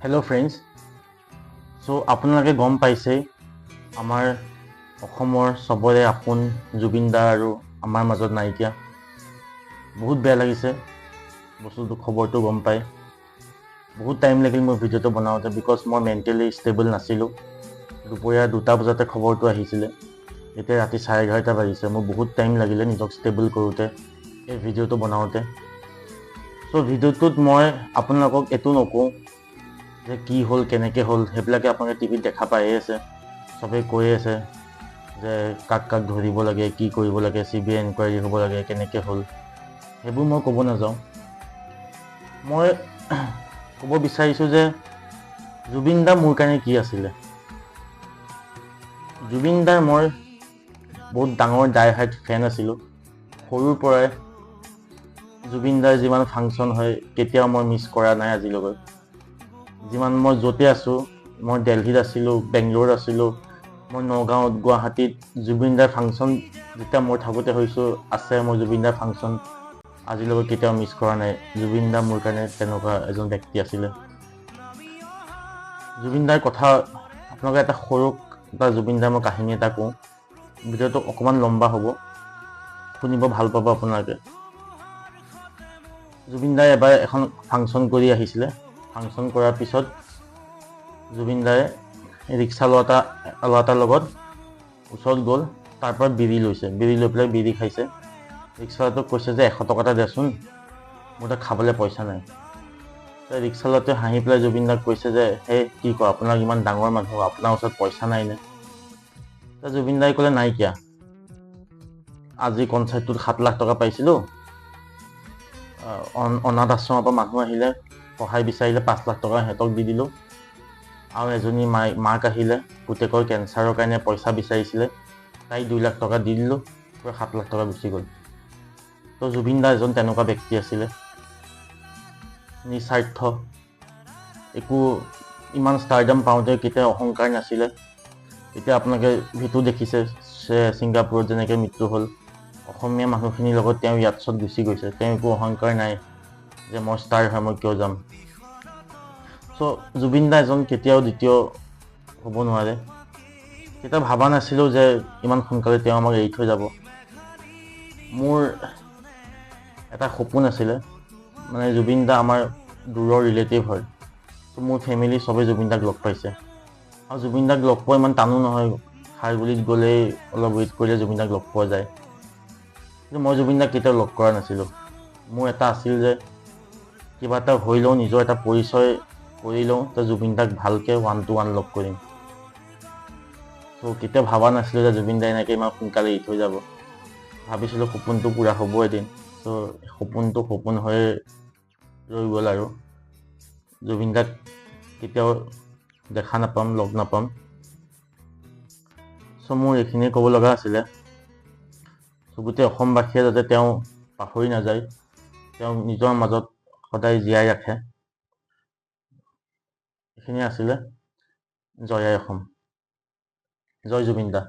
Hello friends, so আপোনালোকে গম পাইছে আমাৰ অসমৰ সবৰে আপোন জুবিন দা আৰু আমাৰ মাজত নাইকিয়া বহুত বেয়া লাগিছে বস্তুটো খবৰটো গম পাই বহুত টাইম লাগিল মোৰ ভিডিঅ'টো বনাওঁতে বিকজ মই মেণ্টেলি ষ্টেবল নাছিলোঁ দুপৰীয়া 2টা বজাতে খবৰটো আহিছিলে এতিয়া ৰাতি 11:30 বাজিছে মোৰ বহুত টাইম লাগিলে নিজক ষ্টেবল কৰোঁতে এই ভিডিঅ'টো বনাওঁতে সো ভিডিঅ'টোত মই আপোনালোকক এইটো নকওঁ যে কি হ'ল কেনেকৈ হ'ল সেইবিলাকে আপোনালোকে টিভিত দেখা পায়ে আছে চবেই কৈ আছে যে কাক কাক ধৰিব লাগে কি কৰিব লাগে CBI এনকুৱাৰী হ'ব লাগে কেনেকৈ হ'ল সেইবোৰ মই ক'ব নাযাওঁ মই ক'ব বিচাৰিছোঁ যে জুবিন দা মোৰ কাৰণে কি আছিলে জুবিন দাৰ মই বহুত ডাঙৰ ডাই হাৰ্ট ফেন আছিলোঁ সৰুৰ পৰাই জুবিন দাৰ যিমান ফাংচন হয় কেতিয়াও মই মিছ কৰা নাই আজিলৈকে যিমান মই য'তে আছোঁ মই দিল্লীত আছিলোঁ বেংগলোৰত আছিলোঁ মই নগাঁৱত গুৱাহাটীত জুবিন দাৰ ফাংচন যেতিয়া মই থাকোঁতে হৈছোঁ আছে মই জুবিন দাৰ ফাংচন আজিলৈকে কেতিয়াও মিছ কৰা নাই জুবিন দা মোৰ কাৰণে তেনেকুৱা এজন ব্যক্তি আছিলে জুবিন দাৰ কথা আপোনালোকে এটা সৰু এটা জুবিন দাৰ মই কাহিনী এটা কওঁ ভিডিঅ'টো অকণমান লম্বা হ'ব শুনিব ভাল পাব আপোনালোকে জুবিন দাই এবাৰ এখন ফাংচন কৰি আহিছিলে ফাংচন কৰাৰ পিছত জুবিন দাই ৰিক্সা ল'ৰা এটাৰ লগত ওচৰত গ'ল তাৰ পৰা বিড়ি লৈছে বিড়ি লৈ পেলাই বিড়ি খাইছে ৰিক্সাৱালাটোক কৈছে যে 100 টকা এটা দেচোন মোৰ তাত খাবলৈ পইচা নাই ৰিক্সাৱালাটোৱে হাঁহি পেলাই জুবিন দাক কৈছে যে সেই কি কয় আপোনাক ইমান ডাঙৰ মানুহ আপোনাৰ ওচৰত পইচা নাই নে জুবিন দাই ক'লে নাইকিয়া আজি কনচাৰ্টটোত 7 লাখ টকা পাইছিলোঁ অনাথ আশ্ৰমৰ পৰা মানুহ আহিলে সহায় বিচাৰিলে 5 লাখ টকা সিহঁতক দি দিলোঁ আৰু এজনী মাক আহিলে পুতেকৰ কেঞ্চাৰৰ কাৰণে পইচা বিচাৰিছিলে তাই 2 লাখ টকা দি দিলোঁ পুৰা 7 লাখ টকা গুচি গ'ল তো জুবিন দা এজন তেনেকুৱা ব্যক্তি আছিলে নিস্বাৰ্থ একো ইমান ষ্টাৰডাম পাওঁতে কেতিয়াও অহংকাৰ নাছিলে এতিয়া আপোনালোকে ভিডিঅ' দেখিছে ছিংগাপুৰত যেনেকৈ মৃত্যু হ'ল অসমীয়া মানুহখিনিৰ লগত তেওঁ ইয়াত গুচি গৈছে তেওঁ একো অহংকাৰ নাই যে মই ষ্টাৰ হয় মই কিয় যাম চ' জুবিন দা এজন কেতিয়াও দ্বিতীয় হ'ব নোৱাৰে কেতিয়াও ভবা নাছিলোঁ যে ইমান সোনকালে তেওঁ আমাক এৰি থৈ যাব মোৰ এটা সপোন আছিলে মানে জুবিন দা আমাৰ দূৰৰ ৰিলেটিভ হয় ত' মোৰ ফেমিলি চবেই জুবিন দাক লগ পাইছে আৰু জুবিন দাক লগ পোৱা ইমান টানো নহয় খাৰগুলিত গ'লেই অলপ ৱেইট কৰিলে জুবিন দাক লগ পোৱা যায় কিন্তু মই জুবিন দাক কেতিয়াও লগ কৰা নাছিলোঁ মোৰ এটা আছিল যে কিবা এটা হৈ লওঁ নিজৰ এটা পৰিচয় কৰি লওঁ তো জুবিন দাক ভালকৈ 1-to-1 লগ কৰিম চ' কেতিয়াও ভবা নাছিলোঁ যে জুবিন দা এনেকৈ ইমান সোনকালে এৰি থৈ যাব ভাবিছিলোঁ সপোনটো পূৰা হ'ব এদিন চ' সপোনটো সপোন হৈ ৰৈ গ'ল আৰু জুবিন দাক কেতিয়াও দেখা নাপাম লগ নাপাম চ' মোৰ এইখিনিয়ে ক'ব লগা আছিলে চ' গোটেই অসমবাসীয়ে যাতে তেওঁ পাহৰি নাযায় তেওঁ নিজৰ মাজত সদায় জীয়াই ৰাখে এইখিনিয়ে আছিলে জয় আই অসম জয় জুবিন দা